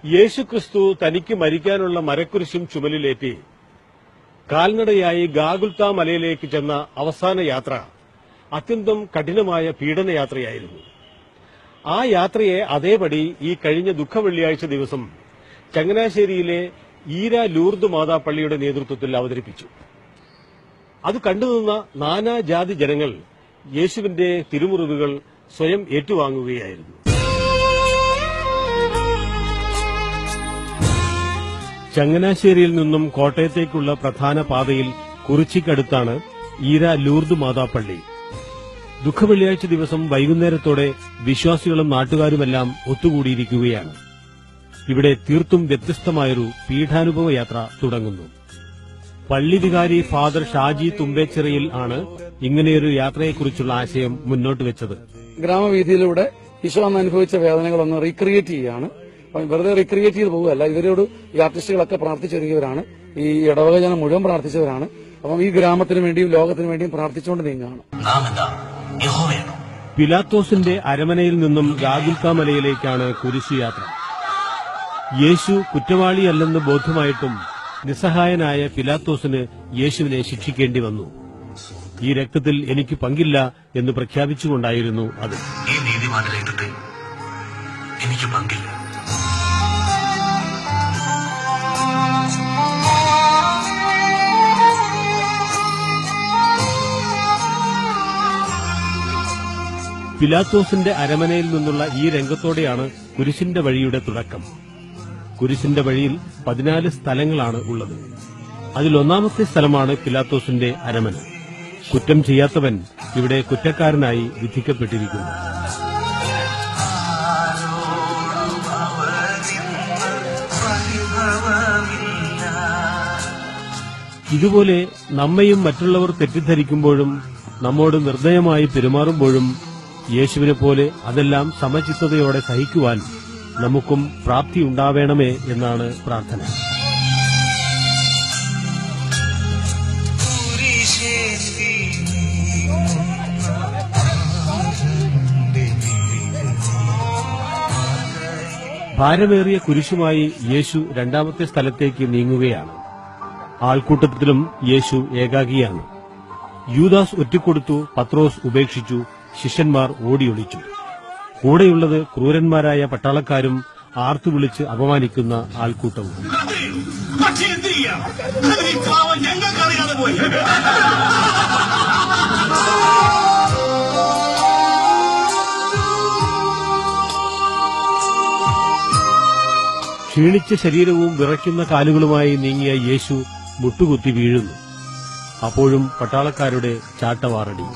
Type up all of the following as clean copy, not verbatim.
യേശുക്രിസ്തു തനിക്ക് മരിക്കാനുള്ള മരക്കുരിശും ചുമലിലേറ്റി കാൽനടയായി ഗാഗുൽത്ത മലയിലേക്ക് ചെന്ന അവസാന യാത്ര അത്യന്തം കഠിനമായ പീഡനയാത്രയായിരുന്നു. ആ യാത്രയെ അതേപടി ഈ കഴിഞ്ഞ ദുഃഖവെള്ളിയാഴ്ച ദിവസം ചങ്ങനാശ്ശേരിയിലെ ഈര ലൂർദ് മാതാപ്പള്ളിയുടെ നേതൃത്വത്തിൽ അവതരിപ്പിച്ചു. അത് കണ്ടുനിന്ന നാനാജാതി ജനങ്ങൾ യേശുവിന്റെ തിരുമുറിവുകൾ സ്വയം ഏറ്റുവാങ്ങുകയായിരുന്നു. ചങ്ങനാശ്ശേരിയിൽ നിന്നും കോട്ടയത്തേക്കുള്ള പ്രധാന പാതയിൽ കുറിച്ചിക്കടുത്താണ് ഈര ലൂർദ് മാതാപ്പള്ളി. ദുഃഖവെള്ളിയാഴ്ച ദിവസം വൈകുന്നേരത്തോടെ വിശ്വാസികളും നാട്ടുകാരുമെല്ലാം ഒത്തുകൂടിയിരിക്കുകയാണ്. ഇവിടെ തീർത്തും വ്യത്യസ്തമായൊരു പീഠാനുഭവ യാത്ര തുടങ്ങുന്നു. പള്ളി വികാരി ഫാദർ ഷാജി തുമ്പേച്ചിറയിൽ ആണ് ഇങ്ങനെയൊരു യാത്രയെക്കുറിച്ചുള്ള ആശയം മുന്നോട്ട് വെച്ചത്. ഗ്രാമവീഥിയിലൂടെ ഈശോ അന്ന് അനുഭവിച്ച വേദനകളൊന്ന് റീക്രിയേറ്റ് ചെയ്യുകയാണ്. വെറുതെ റീക്രിയേറ്റ് ചെയ്ത് പോകുകയല്ല, ഇവരോട് ഈ ആർട്ടിസ്റ്റുകളൊക്കെ പ്രാർത്ഥിച്ചൊരുങ്ങിയവരാണ്, ഈ ഇടവക ജനം മുഴുവൻ പ്രാർത്ഥിച്ചവരാണ്. അപ്പം ഈ ഗ്രാമത്തിന് വേണ്ടിയും ലോകത്തിന് വേണ്ടിയും പ്രാർത്ഥിച്ചുകൊണ്ട് നീങ്ങുകയാണ്. പിലാത്തോസിന്റെ അരമനയിൽ നിന്നും ഗാഗുൽത്ത മലയിലേക്കാണ് കുരിശുയാത്ര. യേശു കുറ്റവാളിയല്ലെന്ന് ബോധ്യമായിട്ടും നിസ്സഹായനായ പിലാത്തോസിന് യേശുവിനെ ശിക്ഷിക്കേണ്ടി വന്നു. ഈ രക്തത്തിൽ എനിക്ക് പങ്കില്ല എന്ന് പ്രഖ്യാപിച്ചുകൊണ്ടായിരുന്നു അത്. ഈ നീതിമാന്റെ രക്തത്തിൽ എനിക്ക് പങ്കില്ല. പിലാത്തോസിന്റെ അരമനയിൽ നിന്നുള്ള ഈ രംഗത്തോടെയാണ് കുരിശിന്റെ വഴിയുടെ തുടക്കം. കുരിശിന്റെ വഴിയിൽ 14 സ്ഥലങ്ങളാണ് ഉള്ളത്. അതിലൊന്നാമത്തെ സ്ഥലമാണ് പിലാത്തോസിന്റെ അരമന. കുറ്റം ചെയ്യാത്തവൻ ഇവിടെ കുറ്റക്കാരനായി വിധിക്കപ്പെട്ടിരിക്കുന്നു. ഇതുപോലെ നമ്മയും മറ്റുള്ളവർ തെറ്റിദ്ധരിക്കുമ്പോഴും നമ്മോട് നിർദ്ദയമായി പെരുമാറുമ്പോഴും യേശുവിനെ പോലെ അതെല്ലാം സമചിത്തതയോടെ സഹിക്കുവാൻ നമുക്കും പ്രാപ്തിയുണ്ടാവേണമേ എന്നാണ് പ്രാർത്ഥന. ഭാരമേറിയ കുരിശുമായി യേശു രണ്ടാമത്തെ സ്ഥലത്തേക്ക് നീങ്ങുകയാണ്. ആൾക്കൂട്ടത്തിലും യേശു ഏകാകിയാണ്. യൂദാസ് ഒറ്റിക്കൊടുത്തു, പത്രോസ് ഉപേക്ഷിച്ചു, ശിഷ്യന്മാർ ഓടിയൊളിച്ചു. കൂടെയുള്ളത് ക്രൂരന്മാരായ പട്ടാളക്കാരും ആർത്തുവിളിച്ച് അപമാനിക്കുന്ന ആൾക്കൂട്ടവും. ക്ഷീണിച്ച ശരീരവും വിറയ്ക്കുന്ന കാലുകളുമായി നീങ്ങിയ യേശു മുട്ടുകുത്തി വീഴുന്നു. അപ്പോഴും പട്ടാളക്കാരുടെ ചാട്ടവാറടി.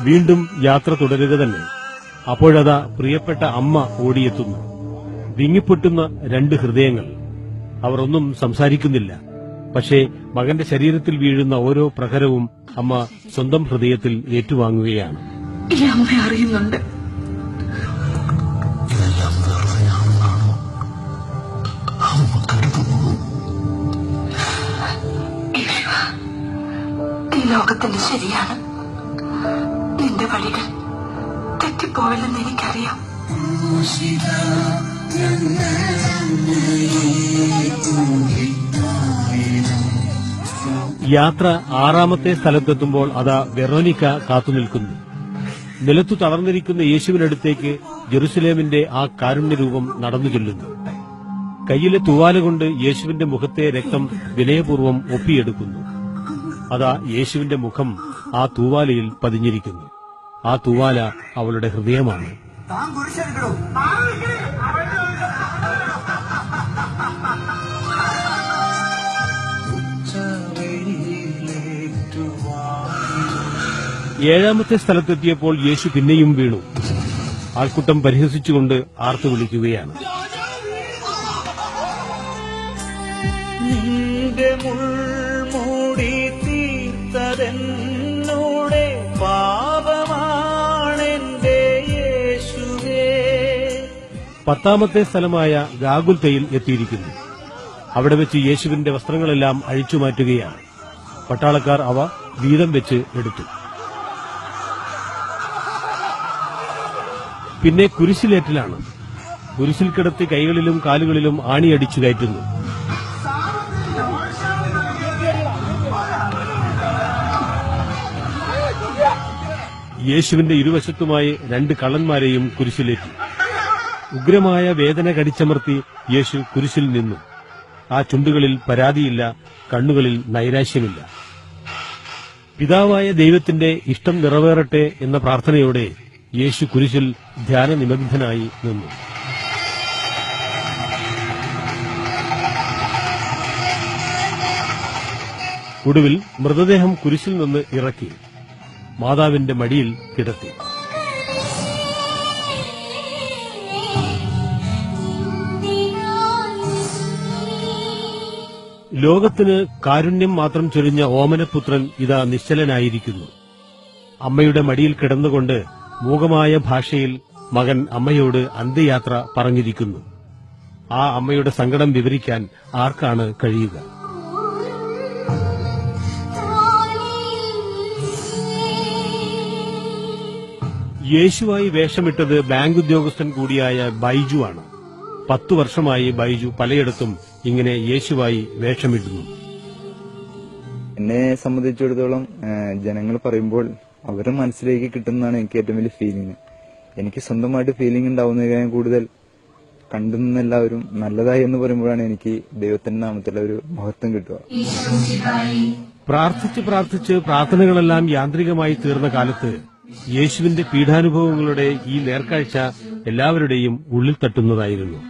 വീണ്ടും യാത്ര തുടരുക തന്നെ. അപ്പോഴതാ പ്രിയപ്പെട്ട അമ്മ ഓടിയെത്തുന്നു. വിങ്ങിപ്പൊട്ടുന്ന 2 ഹൃദയങ്ങൾ. അവർ ഒന്നും സംസാരിക്കുന്നില്ല. പക്ഷേ മകന്റെ ശരീരത്തിൽ വീഴുന്ന ഓരോ പ്രഹരവും അമ്മ സ്വന്തം ഹൃദയത്തിൽ ഏറ്റുവാങ്ങുകയാണ്. അറിയുന്നുണ്ട്, ഈ ലോകത്തിന്റെ ശരിയാണ്. നിന്റെ വഴികൾ തെറ്റിപ്പോവില്ലെന്ന് എനിക്കറിയാം. യാത്ര 6ാമത്തെ സ്ഥലത്തെത്തുമ്പോൾ അതാ വെറോനിക്ക കാത്തുനിൽക്കുന്നു. നിലത്തു തളർന്നിരിക്കുന്ന യേശുവിനടുത്തേക്ക് ജെറുസലേമിന്റെ ആ കാരുണ്യരൂപം നടന്നു ചെല്ലുന്നു. കയ്യിലെ തൂവാല കൊണ്ട് യേശുവിന്റെ മുഖത്തെ രക്തം വിനയപൂർവ്വം ഒപ്പിയെടുക്കുന്നു. അതാ യേശുവിന്റെ മുഖം ആ തൂവാലയിൽ പതിഞ്ഞിരിക്കുന്നു. ആ തൂവാല അവളുടെ ഹൃദയമാണ്. ഏഴാമത്തെ സ്ഥലത്തെത്തിയപ്പോൾ യേശു പിന്നെയും വീണു. ആൾക്കൂട്ടം പരിഹസിച്ചുകൊണ്ട് ആർത്തു വിളിക്കുകയാണ്. നിന്റെ മുൾമൂടി തീർത്തതെന്നോടെ പാപമാണെന്റെ യേശുവേ, 10ാമത്തെ സ്ഥലമായ ഗാഗുൽത്തയിൽ എത്തിയിരിക്കുന്നു. അവിടെ വെച്ച് യേശുവിന്റെ വസ്ത്രങ്ങളെല്ലാം അഴിച്ചുമാറ്റുകയാണ്. പട്ടാളക്കാർ അവ വീതം വെച്ച് എടുത്തു. പിന്നെ കുരിശിലേറ്റലാണ്. കുരിശിൽ കിടത്തി കൈകളിലും കാലുകളിലും ആണിയടിച്ചു കയറ്റുന്നു. യേശുവിന്റെ ഇരുവശത്തുമായി 2 കള്ളന്മാരെയും കുരിശിലേറ്റി. ഉഗ്രമായ വേദന കടിച്ചമർത്തി യേശു കുരിശിൽ നിന്നു. ആ ചുണ്ടുകളിൽ പരാതിയില്ല, കണ്ണുകളിൽ നൈരാശ്യമില്ല. പിതാവായ ദൈവത്തിന്റെ ഇഷ്ടം നിറവേറട്ടെ എന്ന പ്രാർത്ഥനയോടെ യേശു കുരിശിൽ ധ്യാനനിമഗ്നനായി നിന്നു. ഒടുവിൽ മൃതദേഹം കുരിശിൽ നിന്ന് ഇറക്കി മാതാവിന്റെ മടിയിൽ കിടത്തി. ലോകത്തിന് കാരുണ്യം മാത്രം ചൊരിഞ്ഞ ഓമനപുത്രൻ ഇതാ നിശ്ചലനായിരിക്കുന്നു. അമ്മയുടെ മടിയിൽ കിടന്നുകൊണ്ട് മൂകമായ ഭാഷയിൽ മകൻ അമ്മയോട് അന്ത്യയാത്ര പറഞ്ഞിരിക്കുന്നു. ആ അമ്മയുടെ സങ്കടം വിവരിക്കാൻ ആർക്കാണ് കഴിയുക? യേശുവായി വേഷമിട്ടത് ബാങ്ക് ഉദ്യോഗസ്ഥൻ കൂടിയായ ബൈജു ആണ്. 10 വർഷമായി ബൈജു പലയിടത്തും ഇങ്ങനെ യേശുവായി വേഷമിടുന്നു. എന്നെ സംബന്ധിച്ചിടത്തോളം ജനങ്ങൾ പറയുമ്പോൾ അവരുടെ മനസ്സിലേക്ക് കിട്ടുന്നതാണ് എനിക്ക് ഏറ്റവും വലിയ ഫീലിംഗ്. എനിക്ക് സ്വന്തമായിട്ട് ഫീലിംഗ് ഉണ്ടാവുന്നതിനേക്കാൾ കൂടുതൽ കണ്ടുനിന്ന എല്ലാവരും നല്ലതായി എന്ന് പറയുമ്പോഴാണ് എനിക്ക് ദൈവത്തിന്റെ നാമത്തിലെ ഒരു മഹത്വം കിട്ടുക. പ്രാർത്ഥിച്ച് പ്രാർത്ഥനകളെല്ലാം യാന്ത്രികമായി തീർന്ന കാലത്ത് യേശുവിന്റെ പീഡാനുഭവങ്ങളുടെ ഈ നേർക്കാഴ്ച എല്ലാവരുടെയും ഉള്ളിൽ തട്ടുന്നതായിരുന്നു.